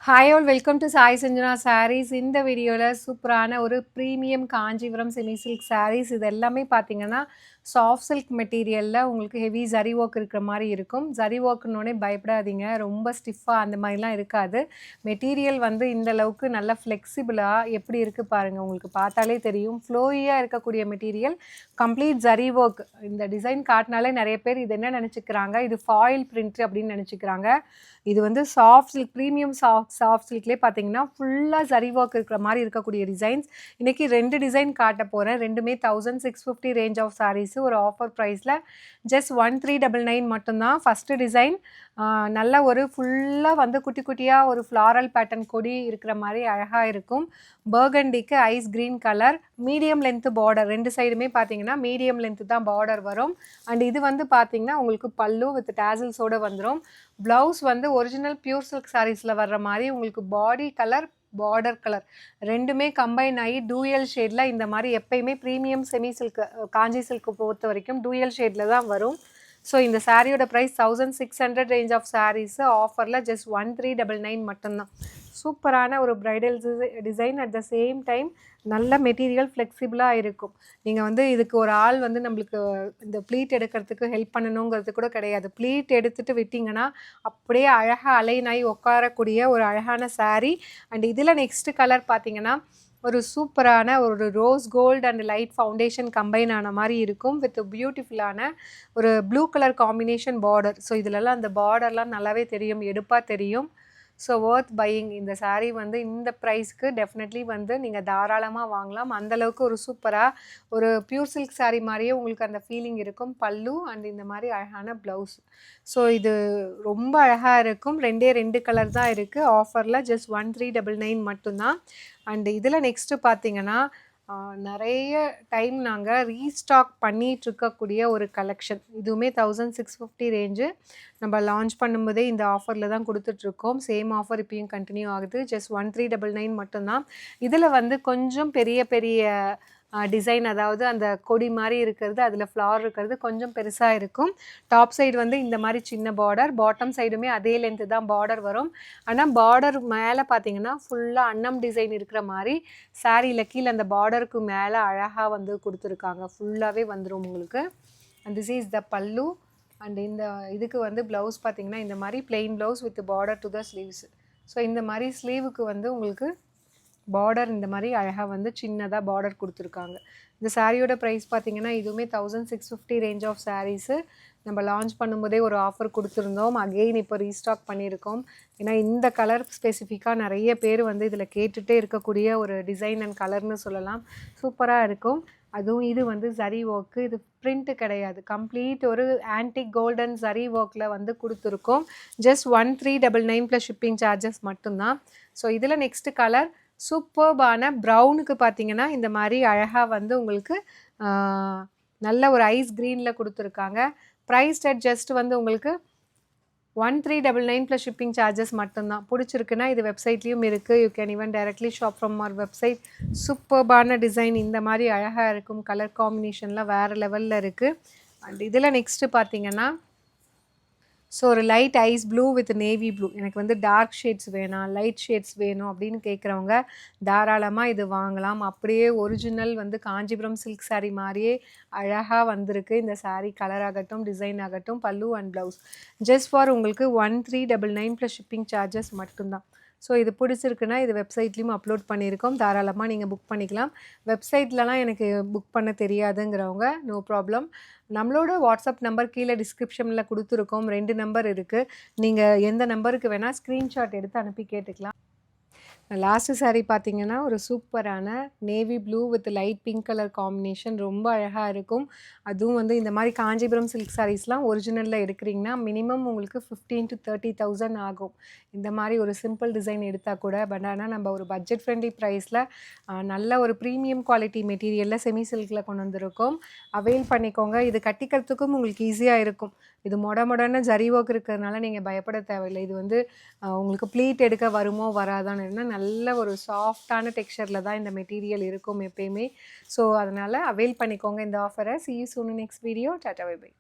Hi all, welcome to Sai Sanjana Sarees. இந்த வீடியோவில் சூப்பரான ஒரு premium Kanchipuram semi silk sarees இது எல்லாமே பார்த்தீங்கன்னா சாஃப்ட் சில்க் மெட்டீரியலில் உங்களுக்கு ஹெவி ஜரி ஒர்க் இருக்கிற மாதிரி இருக்கும். ஜரி ஒர்க்குன்னொடனே பயப்படாதீங்க, ரொம்ப ஸ்டிஃபாக அந்த மாதிரிலாம் இருக்காது. மெட்டீரியல் வந்து இந்த அளவுக்கு நல்லா ஃப்ளெக்சிபிளாக எப்படி இருக்குது பாருங்கள், உங்களுக்கு பார்த்தாலே தெரியும். ஃப்ளோயியாக இருக்கக்கூடிய மெட்டீரியல், கம்ப்ளீட் ஜரி ஒர்க். இந்த டிசைன் காட்டினாலே நிறைய பேர் இது என்ன நினச்சிக்கிறாங்க, இது ஃபாயில் பிரிண்ட் அப்படின்னு நினச்சிக்கிறாங்க. இது வந்து சாஃப்ட் சில்க், ப்ரீமியம் சாஃப்ட் சில்க்லேயே பார்த்தீங்கன்னா ஃபுல்லாக ஜரி ஒர்க் இருக்கிற மாதிரி இருக்கக்கூடிய டிசைன்ஸ். இன்றைக்கி 2 டிசைன் காட்ட போகிறேன். ரெண்டுமே 1650 ரேஞ்ச் ஆஃப் சாரீஸு. ஒரு ஆஃபர் ப்ரைஸில் ஜஸ்ட் 1399 மட்டும்தான். ஃபஸ்ட்டு டிசைன் நல்ல ஒரு ஃபுல்லாக வந்து குட்டி குட்டியாக ஒரு ஃப்ளாரல் பேட்டர்ன் கொடி இருக்கிற மாதிரி அழகாக இருக்கும். பர்கண்டிக்கு ice green colour, medium length border. ரெண்டு சைடுமே பார்த்தீங்கன்னா மீடியம் லென்த்து தான் பார்டர் வரும். அண்ட் இது வந்து பார்த்தீங்கன்னா உங்களுக்கு பல்லு வித் டேசல்ஸோடு வந்துடும். ப்ளவுஸ் வந்து ஒரிஜினல் பியூர் சில்க் சாரீஸில் வர்ற மாதிரி உங்களுக்கு பாடி கலர், பார்டர் கலர் ரெண்டுமே கம்பைன் ஆகி டூயல் ஷேடில் இந்த மாதிரி எப்பயுமே ப்ரீமியம் செமி சில்க் காஞ்சி சில்க்கு பொறுத்த வரைக்கும் டூயல் ஷேடில் தான் வரும். ஸோ இந்த சாரியோட ப்ரைஸ் 1600 ரேஞ்ச் ஆஃப் சாரீஸு. ஆஃபரில் ஜஸ்ட் 1399 மட்டும்தான். சூப்பரான ஒரு bridal design, at the same time நல்ல மெட்டீரியல் ஃப்ளெக்சிபிளாக இருக்கும். நீங்கள் வந்து இதுக்கு ஒரு ஆள் வந்து நம்மளுக்கு இந்த ப்ளீட் எடுக்கிறதுக்கு ஹெல்ப் பண்ணணுங்கிறது கூட கிடையாது. ப்ளீட் எடுத்துகிட்டு விட்டிங்கன்னா அப்படியே அழகாக அலைன் ஆகி உட்காரக்கூடிய ஒரு அழகான சாரீ. அண்ட் இதில் நெக்ஸ்ட்டு கலர் பார்த்தீங்கன்னா ஒரு சூப்பரான ஒரு rose gold and light foundation combine ஆன மாதிரி இருக்கும் வித் பியூட்டிஃபுல்லான ஒரு blue colour combination border. So இதிலெல்லாம் அந்த பார்டர்லாம் நல்லாவே தெரியும், எடுப்பாக தெரியும். So worth buying. இந்த சாரீ வந்து இந்த ப்ரைஸ்க்கு டெஃபினெட்லி வந்து நீங்கள் தாராளமாக வாங்கலாம். அந்தளவுக்கு ஒரு சூப்பராக ஒரு பியூர் சில்க் சாரீ மாதிரியே உங்களுக்கு அந்த ஃபீலிங் இருக்கும். பல்லு அண்ட் இந்த மாதிரி அழகான ப்ளவுஸ். ஸோ இது ரொம்ப அழகாக இருக்கும். ரெண்டு கலர் தான் இருக்குது. ஆஃபரில் ஜஸ்ட் 1399 மட்டும்தான். அண்ட் இதில் நெக்ஸ்ட்டு பார்த்தீங்கன்னா நிறைய டைம் நாங்கள் ரீஸ்டாக் பண்ணிகிட்ருக்கக்கூடிய ஒரு கலெக்ஷன். இதுவுமே 1650 ரேஞ்சு. நம்ம லான்ச் பண்ணும்போதே இந்த ஆஃபரில் தான் கொடுத்துட்ருக்கோம். சேம் ஆஃபர் இப்பயும் கண்டினியூ ஆகுது. ஜஸ்ட் 1399 மட்டும்தான். இதில் வந்து கொஞ்சம் பெரிய பெரிய டிசைன், அதாவது அந்த கொடி மாதிரி இருக்கிறது, அதில் ஃப்ளார் இருக்கிறது கொஞ்சம் பெருசாக இருக்கும். டாப் சைடு வந்து இந்த மாதிரி சின்ன பார்டர், பாட்டம் சைடுமே அதே லென்த்து தான் பார்டர் வரும். ஆனால் பார்டர் மேலே பார்த்தீங்கன்னா ஃபுல்லாக அன்னம் டிசைன் இருக்கிற மாதிரி சாரியில் கீழே அந்த பார்டருக்கு மேலே அழகாக வந்து கொடுத்துருக்காங்க. ஃபுல்லாகவே வந்துடும் உங்களுக்கு. அண்ட் திஸ் இஸ் த பல்லு. அண்ட் இந்த இதுக்கு வந்து ப்ளவுஸ் பார்த்தீங்கன்னா இந்த மாதிரி plain blouse with border to the sleeves. So இந்த மாதிரி ஸ்லீவுக்கு வந்து உங்களுக்கு பார்டர் இந்த மாதிரி அழகாக வந்து சின்னதாக பார்டர் கொடுத்துருக்காங்க. இந்த சாரியோட ப்ரைஸ் பார்த்தீங்கன்னா இதுவுமே 1650 ரேஞ்ச் ஆஃப் சாரீஸு. நம்ம லான்ச் பண்ணும்போதே ஒரு ஆஃபர் கொடுத்துருந்தோம். அகெயின் இப்போ ரீஸ்டாக் பண்ணியிருக்கோம். ஏன்னா இந்த கலர் ஸ்பெசிஃபிக்காக நிறைய பேர் வந்து இதில் கேட்டுகிட்டே இருக்கக்கூடிய ஒரு டிசைன் அண்ட் கலர்னு சொல்லலாம். சூப்பராக இருக்கும். அதுவும் இது வந்து ஜரி ஒர்க்கு, இது பிரிண்ட்டு கிடையாது, கம்ப்ளீட் ஒரு ஆன்டிக் கோல்டன் ஜரி ஒர்க்கில் வந்து கொடுத்துருக்கோம். ஜஸ்ட் 1399 ப்ளஸ் ஷிப்பிங் சார்ஜஸ் மட்டும்தான். ஸோ இதில் நெக்ஸ்ட்டு கலர் சூப்பர்பான ப்ரௌனுக்கு பார்த்தீங்கன்னா இந்த மாதிரி அழகாக வந்து உங்களுக்கு நல்ல ஒரு ஐஸ் க்ரீனில் கொடுத்துருக்காங்க. ப்ரைஸ் அட் ஜஸ்ட் வந்து உங்களுக்கு 1399 ப்ளஸ் ஷிப்பிங் சார்ஜஸ் மட்டும்தான். பிடிச்சிருக்குன்னா இது வெப்சைட்லேயும் இருக்குது. You can even directly shop from our website. சூப்பர்பான டிசைன், இந்த மாதிரி அழகாக இருக்கும். கலர் காம்பினேஷன்லாம் வேறு லெவலில் இருக்குது. அண்ட் இதில் நெக்ஸ்ட்டு பார்த்தீங்கன்னா ஸோ ஒரு light ice blue with navy blue. எனக்கு வந்து டார்க் ஷேட்ஸ் வேணாம், லைட் ஷேட்ஸ் வேணும் அப்படின்னு கேட்குறவங்க தாராளமாக இது வாங்கலாம். அப்படியே ஒரிஜினல் வந்து காஞ்சிபுரம் சில்க் சாரீ மாதிரியே அழகாக வந்திருக்கு இந்த சாரீ. கலர் ஆகட்டும், டிசைன் ஆகட்டும், பல்லு அண்ட் ப்ளவுஸ். ஜஸ்ட் ஃபார் உங்களுக்கு 1399 ப்ளஸ் ஷிப்பிங் சார்ஜஸ் மட்டும்தான். ஸோ இது பிடிச்சிருக்குன்னா இது வெப்சைட்லேயும் அப்லோட் பண்ணியிருக்கோம். தாராளமாக நீங்கள் புக் பண்ணிக்கலாம். வெப்சைட்லலாம் எனக்கு புக் பண்ண தெரியாதுங்கிறவங்க நோ ப்ராப்ளம். நம்மளோட வாட்ஸ்அப் நம்பர் கீழே டிஸ்கிரிப்ஷனில் கொடுத்துருக்கோம். 2 நம்பர் இருக்குது. நீங்கள் எந்த நம்பருக்கு வேணால் ஸ்க்ரீன்ஷாட் எடுத்து அனுப்பி கேட்டுக்கலாம். லாஸ்ட்டு சாரீ பார்த்தீங்கன்னா ஒரு சூப்பரான navy blue with light pink colour combination, ரொம்ப அழகாக இருக்கும். அதுவும் வந்து இந்த மாதிரி காஞ்சிபுரம் சில்க் சாரீஸ்லாம் ஒரிஜினலில் எடுக்கிறீங்கன்னா மினிமம் உங்களுக்கு 15,000 to 30,000 ஆகும். இந்த மாதிரி ஒரு சிம்பிள் டிசைன் எடுத்தால் கூட. பட் ஆனால் நம்ம ஒரு பட்ஜெட் ஃப்ரெண்ட்லி ப்ரைஸில் நல்ல ஒரு ப்ரீமியம் குவாலிட்டி மெட்டீரியலில் செமி சில்கில் கொண்டு வந்திருக்கோம். அவைல் பண்ணிக்கோங்க. இது கட்டிக்கிறதுக்கும் உங்களுக்கு ஈஸியாக இருக்கும். இது மொடன்னு ஜரி ஒர்க் இருக்கிறதுனால நீங்கள் பயப்பட தேவையில்லை. இது வந்து உங்களுக்கு ப்ளீட் எடுக்க வருமோ வராதான்னு, நல்ல ஒரு சாஃப்டான டெக்ஸ்சரில் தான் இந்த மெட்டீரியல் இருக்கும் எப்பயுமே. ஸோ அதனால் அவைல் பண்ணிக்கோங்க இந்த ஆஃபரை. See you soon in next video. Tata, bye bye.